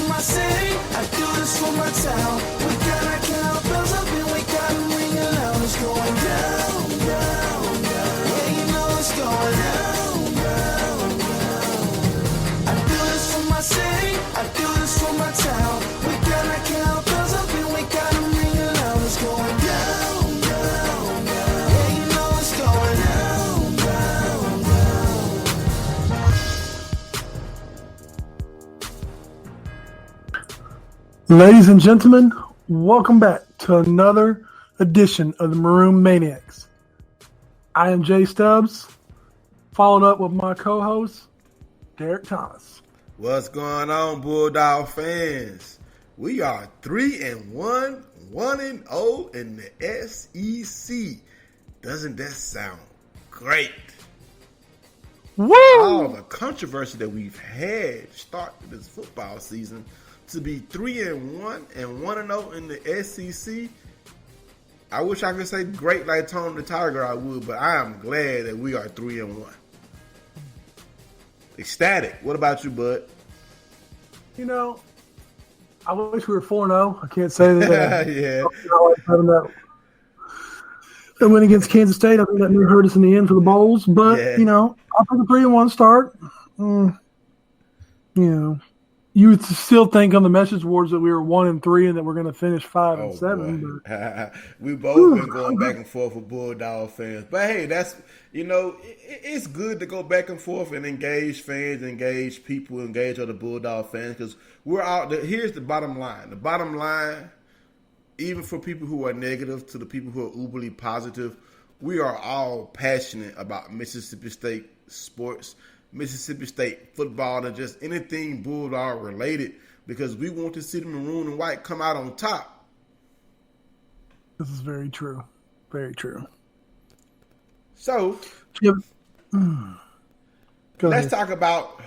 my city, I do this for my town. We gotta count bells up and we gotta ring it loud. It's going down, down, down. Yeah, you know it's going down, down, down. I do this for my city, I do this for my town. We gotta count bells up and we gotta ring it loud. It's going down, down, down. Yeah, you know it's going down, down, down. Ladies and gentlemen, welcome back to another edition of the Maroon Maniacs. I am Jay Stubbs, followed up with my co-host, Derek Thomas. What's going on, Bulldog fans? We are 3-1, 1-0 in the SEC. Doesn't that sound great? Woo! All the controversy that we've had starting this football season to be 3-1 and 1-0 in the SEC. I wish I could say great like Tony the Tiger, I would, but I am glad that we are 3-1. Ecstatic. What about you, bud? You know, I wish we were 4-0. I can't say that. Yeah. I like having that win against Kansas State. I think that may hurt us in the end for the Bowls. But, Yeah. you know, I'll take a 3-1 start. You know, you would still think on the message boards that we were 1-3 and that we're going to finish 5-7. But We both been going back and forth with Bulldog fans. But hey, that's, you know, it's good to go back and forth and engage fans, engage people, engage other Bulldog fans, because we're out there. Here's the bottom line. The bottom line, even for people who are negative to the people who are uberly positive, we are all passionate about Mississippi State sports, Mississippi State football, and just anything Bulldog related, because we want to see the maroon and white come out on top. this is very true. Very true. So Yep. Go let's ahead. talk about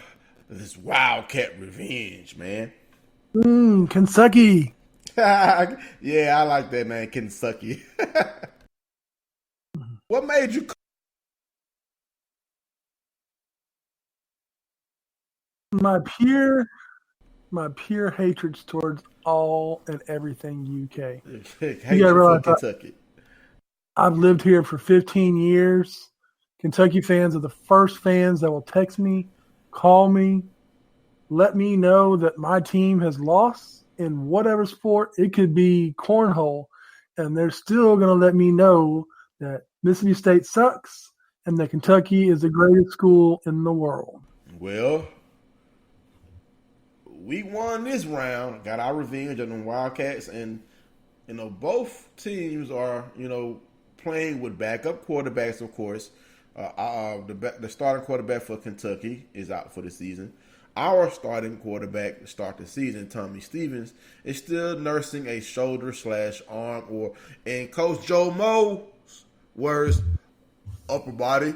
this Wildcat revenge, man. Kentucky. Yeah, I like that, man. Kentucky. What made you? My pure hatred towards all and everything UK. Hate gotta you for realize that- Kentucky. I've lived here for 15 years. Kentucky fans are the first fans that will text me, call me, let me know that my team has lost in whatever sport. It could be cornhole, and they're still going to let me know that Mississippi State sucks and that Kentucky is the greatest school in the world. Well, we won this round, got our revenge on the Wildcats, and you know both teams are playing with backup quarterbacks, of course. The starting quarterback for Kentucky is out for the season. Our starting quarterback to start the season, Tommy Stevens, is still nursing a shoulder/arm, or in Coach Joe Moe's words, upper body.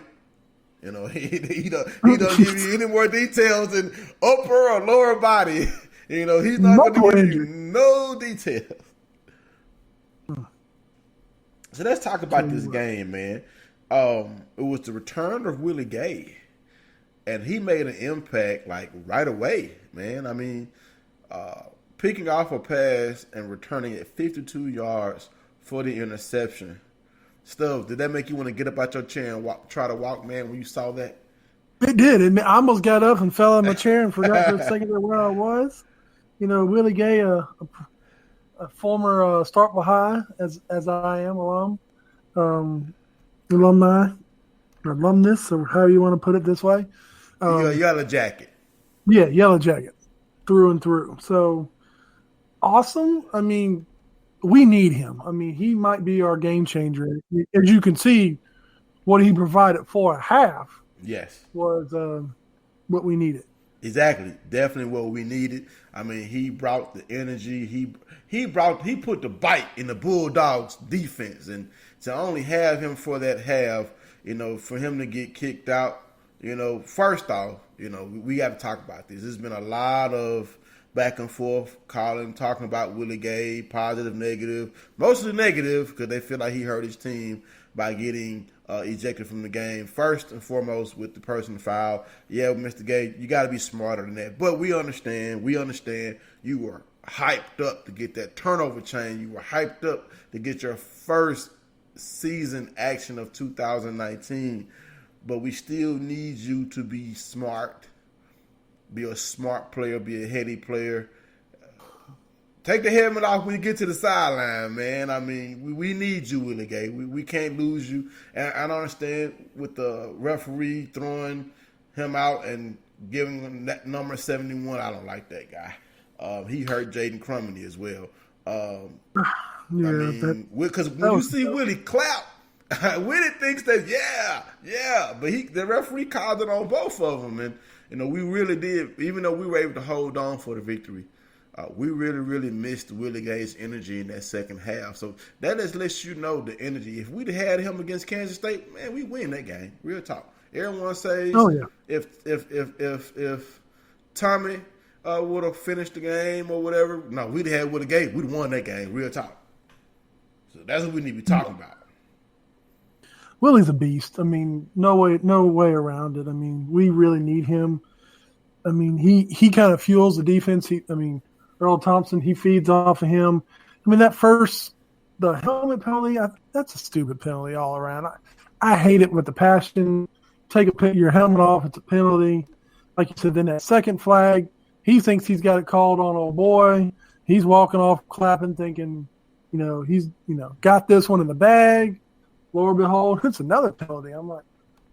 You know, he don't give you any more details than upper or lower body. You know, he's not going to give you no details. So let's talk about this game, man. It was the return of Willie Gay, and he made an impact like right away, man. I mean, picking off a pass and returning it 52 yards for the interception. Stubbs, did that make you want to get up out your chair and try to walk, man, when you saw that? It did. I almost got up and fell in my chair and forgot for a second where I was. You know, Willie Gay, a former Starkville High, as I am, alumni, or alumnus, or however you want to put it this way. Yellow jacket. Yeah, yellow jacket, through and through. So, awesome. I mean, we need him. I mean, he might be our game changer. As you can see, what he provided for a half was what we needed. Exactly. Definitely what we needed. I mean, he brought the energy. He put the bite in the Bulldogs defense, and to only have him for that half, for him to get kicked out, first off, we got to talk about this. There's been a lot of back and forth, talking about Willie Gay, positive, negative, mostly negative because they feel like he hurt his team by getting ejected from the game. First and foremost, with the person fouled, yeah, Mr. Gay, you got to be smarter than that. But we understand. You were hyped up to get that turnover chain. You were hyped up to get your first season action of 2019. But we still need you to be smart. Be a smart player. Be a heady player. Take the helmet off when you get to the sideline, man. I mean, we need you, Willie Gay. We can't lose you. And I don't understand with the referee throwing him out and giving him that number 71. I don't like that guy. He hurt Jaden Crumeny as well. Because when you see Willie clap, Willie thinks that, yeah. But the referee called it on both of them. And, we really did, even though we were able to hold on for the victory, we really, really missed Willie Gay's energy in that second half. So that just lets you know the energy. If we'd had him against Kansas State, man, we win that game. Real talk. Everyone says if Tommy would have finished the game or whatever, no, we'd have had Willie Gay. We'd have won that game. Real talk. So that's what we need to be talking about. Willie's a beast. I mean, no way around it. I mean, we really need him. I mean, he kind of fuels the defense. Earl Thompson, he feeds off of him. I mean, the helmet penalty, that's a stupid penalty all around. I hate it with the passion. Take your helmet off, it's a penalty. Like you said, then that second flag, he thinks he's got it called on old boy. He's walking off clapping, thinking, he's, got this one in the bag. Lo and behold, it's another penalty. I'm like,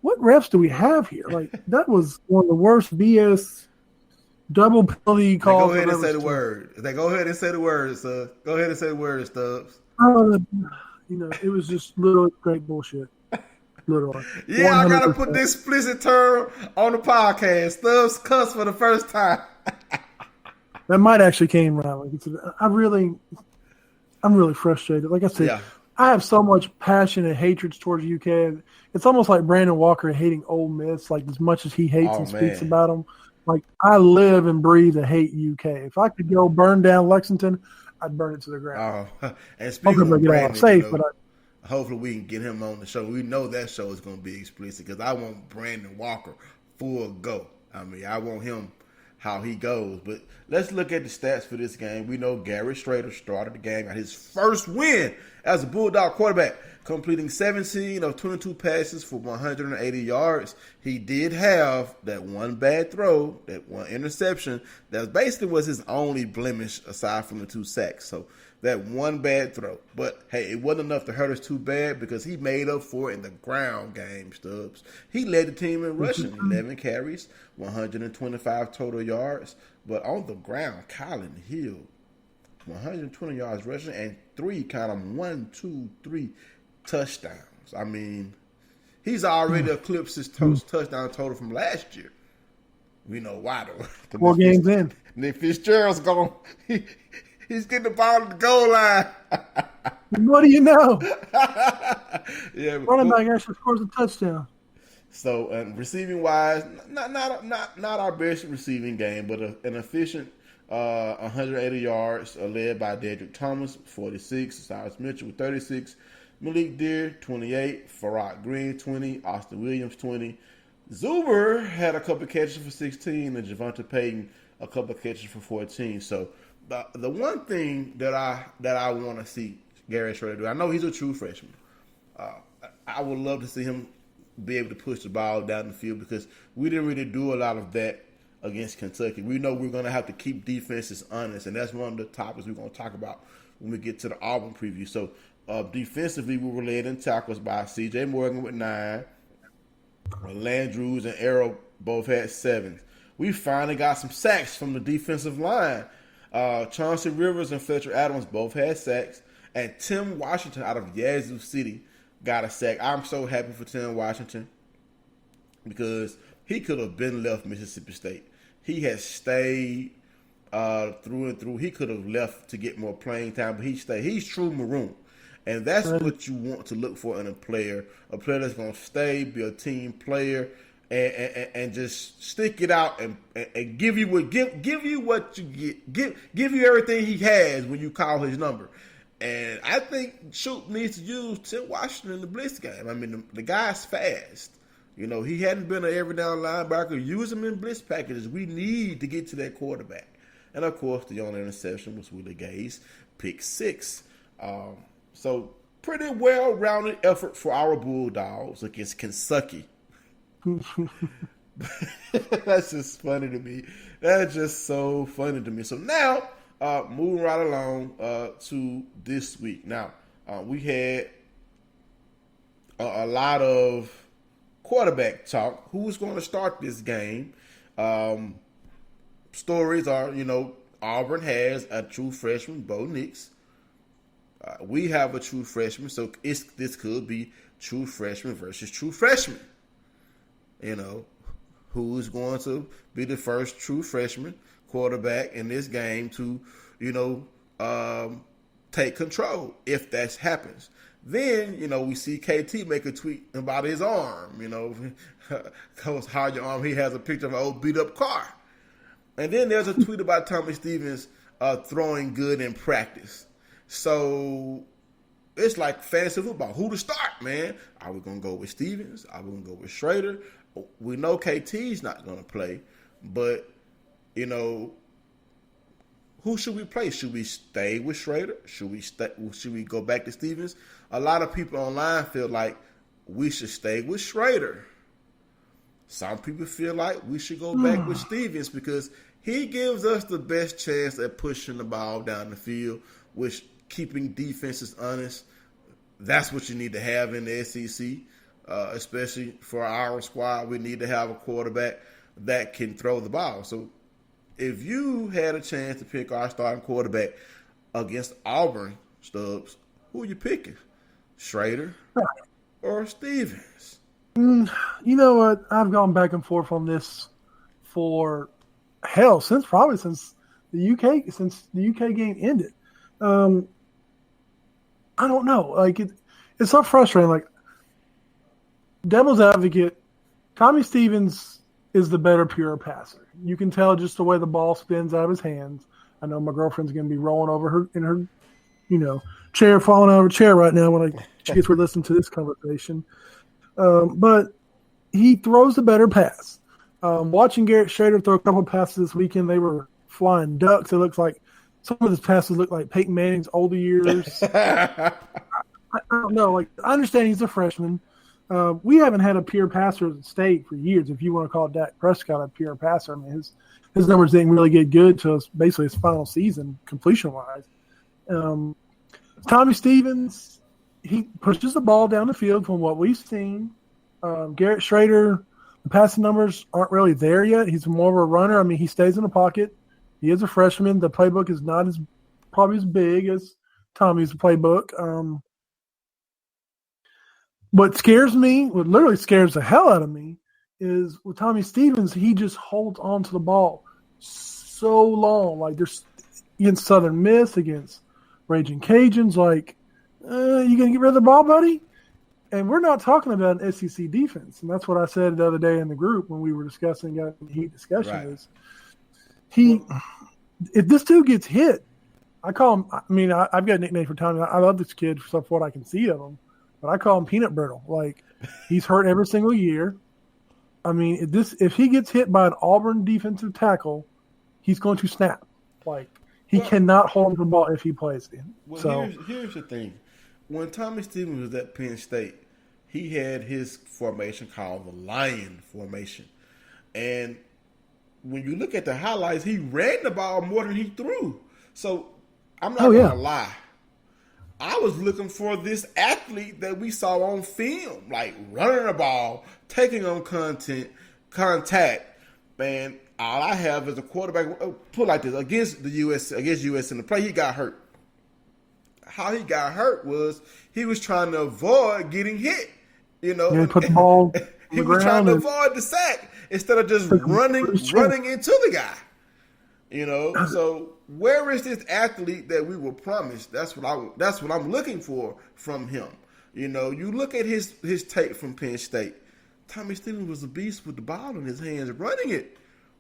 what refs do we have here? Like, that was one of the worst BS double penalty calls. Go ahead and say the word. Go ahead and say the words, Go ahead and say the words, Stubbs. It was just literally great bullshit. Literally. Yeah, 100%. I got to put this explicit term on the podcast. Stubbs cussed for the first time. That might actually came around. I'm really frustrated. Like I said, yeah. I have so much passion and hatred towards UK. It's almost like Brandon Walker hating Ole Miss, like as much as he hates and speaks about them. Like, I live and breathe and hate UK. If I could go burn down Lexington, I'd burn it to the ground. And speaking of Brandon, safe, hopefully we can get him on the show. We know that show is going to be explicit because I want Brandon Walker full go. I mean, I want him how he goes. But let's look at the stats for this game. We know Garrett Strader started the game at his first win as a Bulldog quarterback, completing 17 of 22 passes for 180 yards. He did have that one bad throw, that one interception, that basically was his only blemish aside from the 2 sacks. So that one bad throw. But, hey, it wasn't enough to hurt us too bad because he made up for it in the ground game, Stubbs. He led the team in rushing, 11 carries, 125 total yards. But on the ground, Colin Hill, 120 yards rushing and 3 touchdowns. I mean, he's already eclipsed his touchdown total from last year. We know why, though. 4 games in. Nick Fitzgerald's gone. He's getting the ball at the goal line. What do you know? Yeah, running back actually scores a touchdown. So, receiving wise, not our best receiving game, but an efficient 180 yards, led by Dedrick Thomas, 46, Cyrus Mitchell with 36, Malik Deer, 28, Farrod Green, 20, Austin Williams, 20. Zuber had a couple of catches for 16, and Javonte Payton a couple of catches for 14. So, the one thing that I want to see Garrett Strader do, I know he's a true freshman. I would love to see him be able to push the ball down the field because we didn't really do a lot of that against Kentucky. We know we're going to have to keep defenses honest, and that's one of the topics we're going to talk about when we get to the Auburn preview. So, defensively, we were led in tackles by C.J. Morgan with 9. Landrews and Arrow both had 7. We finally got some sacks from the defensive line. Chauncey Rivers and Fletcher Adams both had sacks. And Tim Washington out of Yazoo City got a sack. I'm so happy for Tim Washington because he could have been left Mississippi State. He has stayed through and through. He could have left to get more playing time, but he stayed. He's true Maroon. And that's what you want to look for in a player that's going to stay, be a team player, and just stick it out and give you what you get, give you everything he has when you call his number. And I think Shoop needs to use Tim Washington in the blitz game. I mean, the guy's fast. You know, he hadn't been an every down linebacker. Use him in blitz packages. We need to get to that quarterback. And of course, the only interception was Willie Gay's pick 6. So pretty well-rounded effort for our Bulldogs against Kentucky. That's just funny to me. That's just so funny to me. So now, moving right along to this week. Now, we had a lot of quarterback talk. Who's going to start this game? Stories are, Auburn has a true freshman, Bo Nix. We have a true freshman, so this could be true freshman versus true freshman. Who's going to be the first true freshman quarterback in this game to, take control if that happens. Then, we see KT make a tweet about his arm, because how your arm, he has a picture of an old beat up car. And then there's a tweet about Tommy Stevens throwing good in practice. So it's like fantasy football. Who to start, man? Are we going to go with Stevens? Are we going to go with Schrader? We know KT's not going to play, but, who should we play? Should we stay with Schrader? Should we go back to Stevens? A lot of people online feel like we should stay with Schrader. Some people feel like we should go back with Stevens because he gives us the best chance at pushing the ball down the field, which keeping defenses honest. That's what you need to have in the SEC, especially for our squad. We need to have a quarterback that can throw the ball. So if you had a chance to pick our starting quarterback against Auburn, Stubbs, who are you picking? Schrader or Stevens? You know what? I've gone back and forth on this for since the UK game ended. I don't know. Like it's so frustrating. Like devil's advocate, Tommy Stevens is the better pure passer. You can tell just the way the ball spins out of his hands. I know my girlfriend's going to be rolling over in her, chair, falling out of her chair right now when she gets to listen to this conversation. But he throws the better pass. Watching Garrett Schrader throw a couple of passes this weekend, they were flying ducks. It looks like some of his passes look like Peyton Manning's older years. I don't know. Like I understand he's a freshman. We haven't had a pure passer at the state for years. If you want to call Dak Prescott a pure passer, I mean his numbers didn't really get good to basically his final season completion wise. Tommy Stevens, he pushes the ball down the field from what we've seen. Garrett Schrader, the passing numbers aren't really there yet. He's more of a runner. I mean, he stays in the pocket. He is a freshman. The playbook is not probably as big as Tommy's playbook. What scares me, what literally scares the hell out of me, is with Tommy Stevens, he just holds on to the ball so long. Like there's against Southern Miss, against Raging Cajuns, like, you going to get rid of the ball, buddy? And we're not talking about an SEC defense. And that's what I said the other day in the group when we were discussing the heat discussion is if this dude gets hit, I call him, I've got a nickname for Tommy. I love this kid for what I can see of him, but I call him Peanut Brittle. Like he's hurt every single year. I mean, if he gets hit by an Auburn defensive tackle, he's going to snap. Like he cannot hold the ball if he plays it. Well, here's the thing. When Tommy Stevens was at Penn State, he had his formation called the Lion formation. And when you look at the highlights, he ran the ball more than he threw. So I'm not going to lie. I was looking for this athlete that we saw on film, like running the ball, taking on contact. Man, all I have is a quarterback. Put like this against US in the play. He got hurt. How he got hurt was he was trying to avoid getting hit. Put the ball. He was trying to avoid the sack instead of just running into the guy. So where is this athlete that we were promised? That's what I'm looking for from him. You look at his tape from Penn State. Tommy Stevens was a beast with the ball in his hands, running it.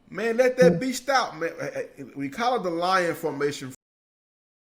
Man, let that beast out, man. We call it the lion formation